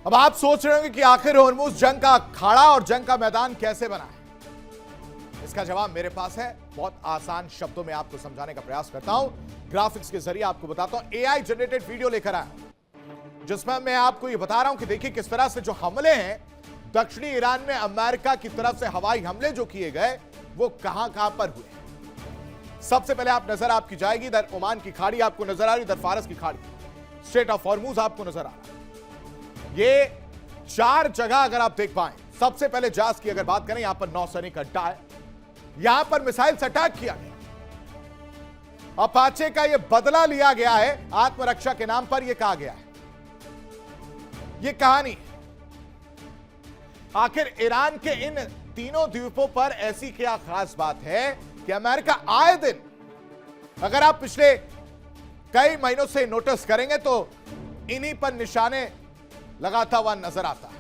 अब आप सोच रहे होंगे कि आखिर होर्मुज जंग का अखाड़ा और जंग का मैदान कैसे बना है। इसका जवाब मेरे पास है। बहुत आसान शब्दों में आपको समझाने का प्रयास करता हूं। ग्राफिक्स के जरिए आपको बताता हूं। एआई जनरेटेड वीडियो लेकर आया जिसमें मैं आपको यह बता रहा हूं कि देखिए किस तरह से जो हमले हैं दक्षिणी ईरान में अमेरिका की तरफ से हवाई हमले जो किए गए वो कहां कहां पर हुए। सबसे पहले आप नजर आपकी जाएगी इधर ओमान की खाड़ी आपको नजर आ रही, इधर फारस की खाड़ी, स्ट्रेट ऑफ हॉर्मुज आपको नजर आ रहा है। ये 4 जगह अगर आप देख पाएं, सबसे पहले जास की अगर बात करें, यहां पर नौसैनिक अड्डा है, यहां पर मिसाइल से अटैक किया गया। अपाचे का यह बदला लिया गया है आत्मरक्षा के नाम पर, यह कहा गया है। यह कहानी है। आखिर ईरान के इन तीनों द्वीपों पर ऐसी क्या खास बात है कि अमेरिका आए दिन, अगर आप पिछले कई महीनों से नोटिस करेंगे तो इन्हीं पर निशाने लगाता हुआ नजर आता है।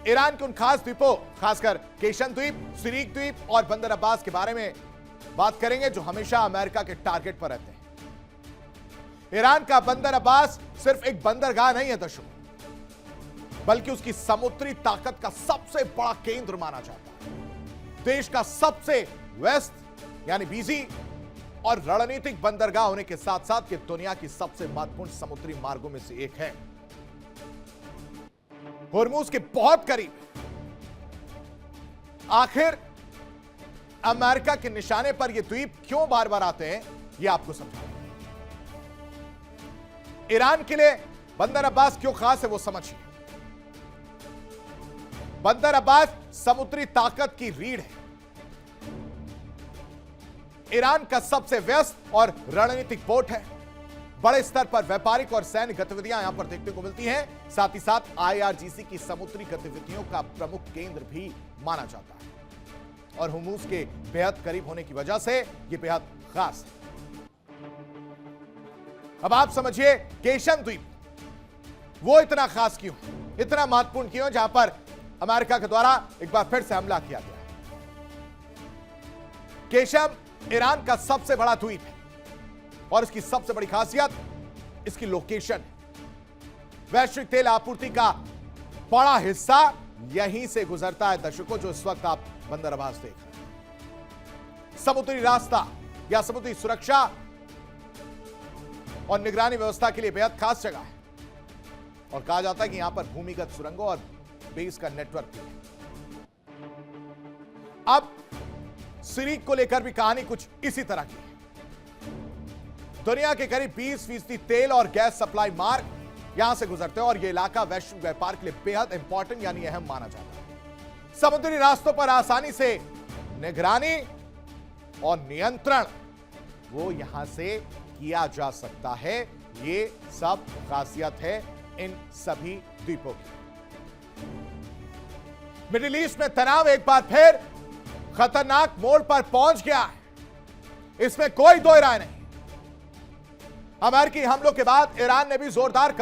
ईरान के उन खास द्वीपों, खासकर केशन द्वीप, सिरीक द्वीप और बंदर अब्बास के बारे में बात करेंगे जो हमेशा अमेरिका के टारगेट पर रहते हैं। ईरान का बंदर अब्बास सिर्फ एक बंदरगाह नहीं है दर्शकों, बल्कि उसकी समुद्री ताकत का सबसे बड़ा केंद्र माना जाता है। देश का सबसे वेस्ट यानी बिजी और रणनीतिक बंदरगाह होने के साथ साथ ये दुनिया की सबसे महत्वपूर्ण समुद्री मार्गों में से एक है। होर्मुज के बहुत करीब। आखिर अमेरिका के निशाने पर ये द्वीप क्यों बार बार आते हैं, ये आपको समझाऊंगा। ईरान के लिए बंदर अब्बास क्यों खास है वो समझिए। बंदर अब्बास समुद्री ताकत की रीढ़ है। ईरान का सबसे व्यस्त और रणनीतिक पोर्ट है। बड़े स्तर पर व्यापारिक और सैन्य गतिविधियां यहां पर देखने को मिलती हैं। साथ ही साथ आईआरजीसी की समुद्री गतिविधियों का प्रमुख केंद्र भी माना जाता है और होर्मुज के बेहद करीब होने की वजह से यह बेहद खास है। अब आप समझिए केशन द्वीप वो इतना खास क्यों, इतना महत्वपूर्ण क्यों, जहां पर अमेरिका के द्वारा एक बार फिर से हमला किया गया। केशम ईरान का सबसे बड़ा द्वीप है और इसकी सबसे बड़ी खासियत इसकी लोकेशन है। वैश्विक तेल आपूर्ति का बड़ा हिस्सा यहीं से गुजरता है दर्शकों, जो इस वक्त आप बंदर अब्बास देख रहे हैं। समुद्री रास्ता या समुद्री सुरक्षा और निगरानी व्यवस्था के लिए बेहद खास जगह है और कहा जाता है कि यहां पर भूमिगत सुरंगों और बेस का नेटवर्क भी है। अब सिरीक को लेकर भी कहानी कुछ इसी तरह की है। दुनिया के करीब 20% तेल और गैस सप्लाई मार्ग यहां से गुजरते हैं और यह इलाका वैश्विक व्यापार के लिए बेहद इंपॉर्टेंट यानी अहम माना जाता है। समुद्री रास्तों पर आसानी से निगरानी और नियंत्रण वो यहां से किया जा सकता है। ये सब खासियत है इन सभी द्वीपों की। मिडिल ईस्ट में तनाव एक बार फिर खतरनाक मोड़ पर पहुंच गया है, इसमें कोई दो राय नहीं। अमेरिकी हमलों के बाद ईरान ने भी जोरदार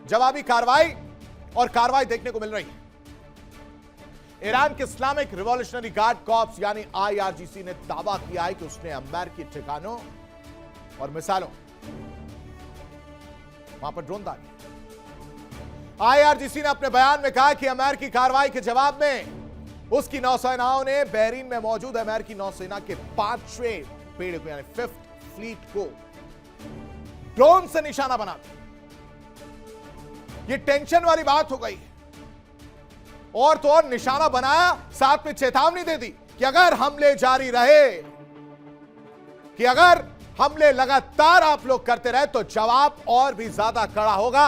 जवाबी कार्रवाई देखने को मिल रही है। ईरान के इस्लामिक रिवॉल्यूशनरी गार्ड कॉर्प्स यानी आईआरजीसी ने दावा किया है कि उसने अमेरिकी ठिकानों और मिसाइलों वहां पर ड्रोन दागे। आईआरजीसी ने अपने बयान में कहा कि अमेरिकी कार्रवाई के जवाब में उसकी नौसेनाओं ने बहरीन में मौजूद अमेरिकी नौसेना के 5वें पेड़ को यानी 5th फ्लीट को ड्रोन से निशाना बना दिया। यह टेंशन वाली बात हो गई है और तो और निशाना बनाया, साथ में चेतावनी दे दी कि अगर हमले जारी रहे, कि अगर हमले लगातार आप लोग करते रहे तो जवाब और भी ज्यादा कड़ा होगा।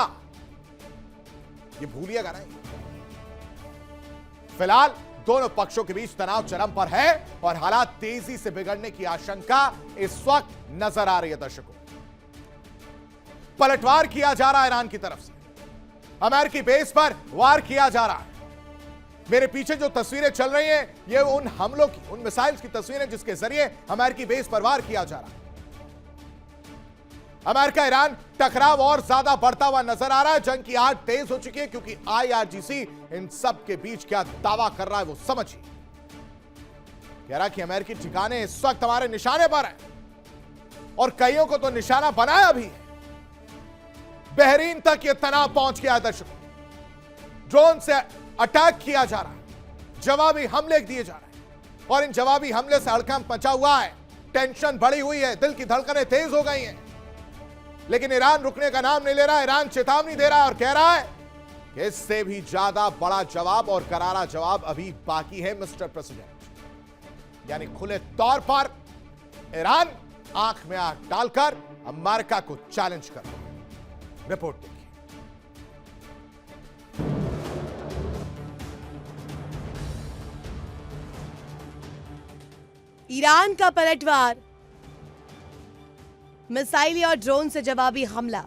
ये भूलिएगा नहीं। फिलहाल दोनों पक्षों के बीच तनाव चरम पर है और हालात तेजी से बिगड़ने की आशंका इस वक्त नजर आ रही है दर्शकों। पलटवार किया जा रहा है ईरान की तरफ से, अमेरिकी बेस पर वार किया जा रहा है। मेरे पीछे जो तस्वीरें चल रही हैं ये उन हमलों की, उन मिसाइल्स की तस्वीरें जिसके जरिए अमेरिकी बेस पर वार किया जा रहा है। अमेरिका ईरान टकराव और ज्यादा बढ़ता हुआ नजर आ रहा है। जंग की आग तेज हो चुकी है क्योंकि आईआरजीसी इन सब के बीच क्या दावा कर रहा है वो समझिए। कह रहा कि अमेरिकी ठिकाने इस वक्त हमारे निशाने पर है और कईयों को तो निशाना बनाया भी है। बहरीन तक यह तनाव पहुंच गया है दर्शकों। ड्रोन से अटैक किया जा रहा है, जवाबी हमले दिए जा रहे हैं और इन जवाबी हमले से हड़कंप मचा हुआ है, टेंशन बढ़ी हुई है, दिल की धड़कनें तेज हो गई हैं। लेकिन ईरान रुकने का नाम नहीं ले रहा। ईरान चेतावनी दे रहा है और कह रहा है कि इससे भी ज्यादा बड़ा जवाब और करारा जवाब अभी बाकी है मिस्टर प्रेसिडेंट। यानी खुले तौर पर ईरान आंख में आंख डालकर अमेरिका को चैलेंज कर रहा है। रिपोर्ट देखिए। ईरान का पलटवार, मिसाइल और ड्रोन से जवाबी हमला,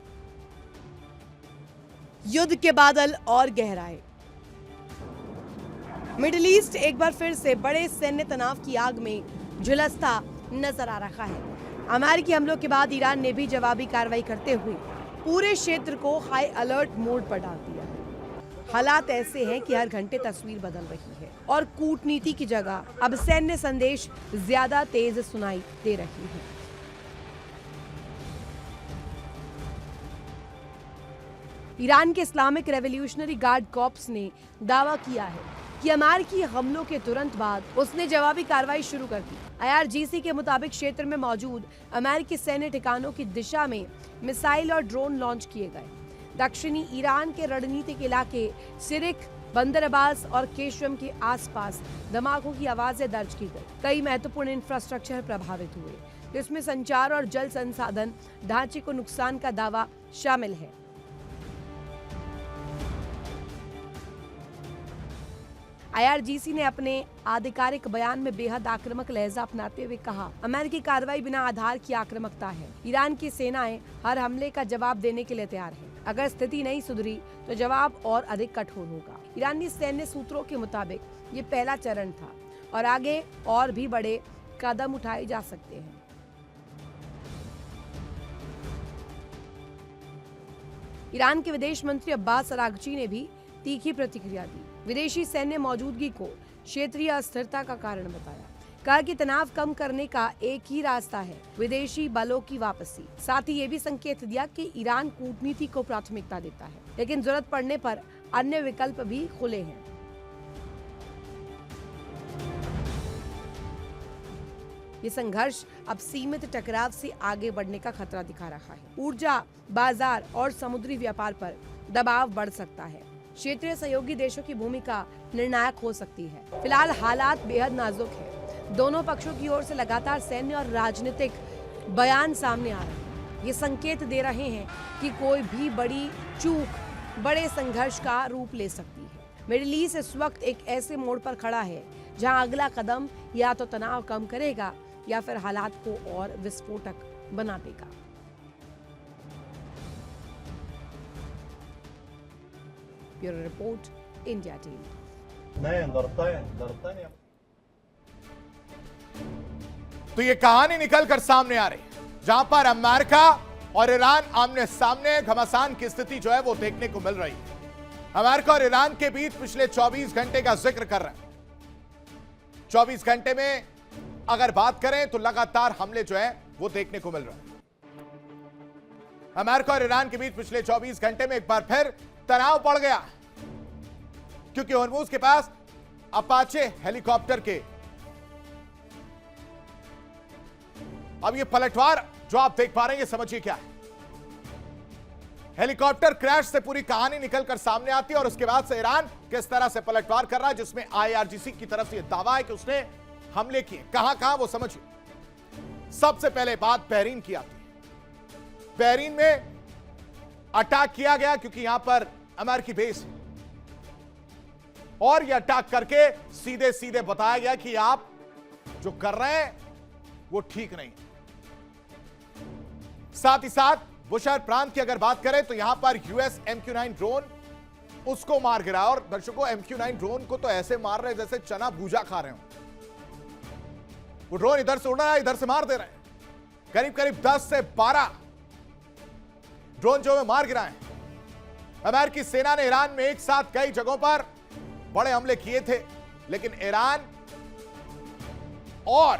युद्ध के बादल और गहराए। मिडिल ईस्ट एक बार फिर से बड़े सैन्य तनाव की आग में झुलसता नजर आ रहा है। अमेरिकी हमलों के बाद ईरान ने भी जवाबी कार्रवाई करते हुए पूरे क्षेत्र को हाई अलर्ट मोड पर डाल दिया है। हालात ऐसे हैं कि हर घंटे तस्वीर बदल रही है और कूटनीति की जगह अब सैन्य संदेश ज्यादा तेज सुनाई दे रही है। ईरान के इस्लामिक रेवोल्यूशनरी गार्ड कॉर्प्स ने दावा किया है कि अमेरिकी हमलों के तुरंत बाद उसने जवाबी कार्रवाई शुरू कर दी। IRGC के मुताबिक क्षेत्र में मौजूद अमेरिकी सैन्य ठिकानों की दिशा में मिसाइल और ड्रोन लॉन्च किए गए। दक्षिणी ईरान के रणनीतिक इलाके सिरिक, बंदर अब्बास और केशम के आसपास धमाकों की आवाजें दर्ज की गई। कई महत्वपूर्ण इंफ्रास्ट्रक्चर प्रभावित हुए, जिसमें संचार और जल संसाधन ढांचे को नुकसान का दावा शामिल है। IRGC ने अपने आधिकारिक बयान में बेहद आक्रामक लहजा अपनाते हुए कहा, अमेरिकी कार्रवाई बिना आधार की आक्रामकता है। ईरान की सेनाएं हर हमले का जवाब देने के लिए तैयार है। अगर स्थिति नहीं सुधरी तो जवाब और अधिक कठोर होगा। ईरानी सैन्य सूत्रों के मुताबिक ये पहला चरण था और आगे और भी बड़े कदम उठाए जा सकते हैं। ईरान के विदेश मंत्री अब्बास अरागची ने भी तीखी प्रतिक्रिया दी। विदेशी सैन्य मौजूदगी को क्षेत्रीय अस्थिरता का कारण बताया। कहा कि तनाव कम करने का एक ही रास्ता है, विदेशी बलों की वापसी। साथ ही ये भी संकेत दिया कि ईरान कूटनीति को प्राथमिकता देता है, लेकिन जरूरत पड़ने पर अन्य विकल्प भी खुले हैं। ये संघर्ष अब सीमित टकराव से आगे बढ़ने का खतरा दिखा रहा है। ऊर्जा, बाजार और समुद्री व्यापार पर दबाव बढ़ सकता है। क्षेत्रीय सहयोगी देशों की भूमिका निर्णायक हो सकती है। फिलहाल हालात बेहद नाजुक है। दोनों पक्षों की ओर से लगातार सैन्य और राजनीतिक बयान सामने आ रहे हैं। ये संकेत दे रहे हैं कि कोई भी बड़ी चूक बड़े संघर्ष का रूप ले सकती है। मिडिल ईस्ट इस वक्त एक ऐसे मोड़ पर खड़ा है जहां अगला कदम या तो तनाव कम करेगा या फिर हालात को और विस्फोटक बना देगा। Bureau report, India TV. तो ये कहानी निकलकर सामने आ रही है जहां पर अमेरिका और ईरान आमने सामने घमासान की स्थिति जो है वो देखने को मिल रही है। अमेरिका और ईरान के बीच पिछले 24 घंटे का जिक्र कर रहे हैं। 24 घंटे में अगर बात करें तो लगातार हमले जो है वो देखने को मिल रहे हैं। अमेरिका और ईरान के बीच पिछले 24 घंटे में एक बार फिर तनाव बढ़ गया, क्योंकि हॉर्मुज के पास अपाचे हेलीकॉप्टर के अब ये पलटवार जो आप देख पा रहे हैं, ये समझिए क्या है। हेलीकॉप्टर क्रैश से पूरी कहानी निकलकर सामने आती है और उसके बाद से ईरान किस तरह से पलटवार कर रहा है, जिसमें IRGC की तरफ से यह दावा है कि उसने हमले किए। कहां कहां वो समझिए। सबसे पहले बात बहरीन की आती है। बहरीन में अटैक किया गया क्योंकि यहां पर अमेरिकी बेस है और यह अटैक करके सीधे सीधे बताया गया कि आप जो कर रहे हैं वो ठीक नहीं। साथ ही साथ बुशहर प्रांत की अगर बात करें तो यहां पर US MQ-9 ड्रोन उसको मार गिरा और दर्शकों MQ-9 ड्रोन को तो ऐसे मार रहे जैसे चना भूजा खा रहे हो। वो ड्रोन इधर से उड़ रहा है, इधर से मार दे रहे हैं। करीब करीब 10 से 12 ड्रोन जो है मार गिराए। अमेरिकी सेना ने ईरान में एक साथ कई जगहों पर बड़े हमले किए थे, लेकिन ईरान और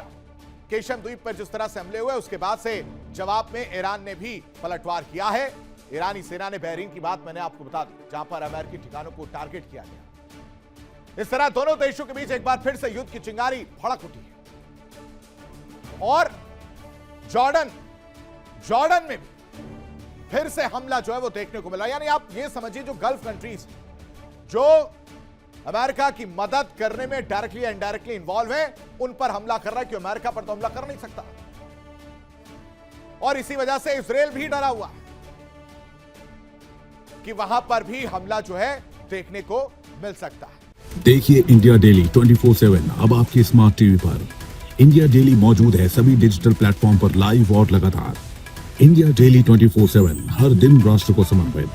केशम द्वीप पर जिस तरह से हमले हुए उसके बाद से जवाब में ईरान ने भी पलटवार किया है। ईरानी सेना ने बहरीन की बात मैंने आपको बता दी, जहां पर अमेरिकी ठिकानों को टारगेट किया गया। इस तरह दोनों देशों के बीच एक बार फिर से युद्ध की चिंगारी भड़क उठी है और जॉर्डन में भी फिर से हमला जो है वो देखने को मिला। यानी आप ये समझिए, जो गल्फ कंट्रीज जो अमेरिका की मदद करने में डायरेक्टली या इनडायरेक्टली इन्वॉल्व है, उन पर हमला कर रहा है, क्योंकि अमेरिका पर तो हमला कर नहीं सकता। और इसी वजह से इजराइल भी डरा हुआ है कि वहां पर भी हमला जो है देखने को मिल सकता है। देखिए इंडिया डेली 24/7 अब आपके स्मार्ट टीवी पर। इंडिया डेली मौजूद है सभी डिजिटल प्लेटफॉर्म पर लाइव और लगातार। इंडिया डेली 24/7 हर दिन राष्ट्र को समर्पित।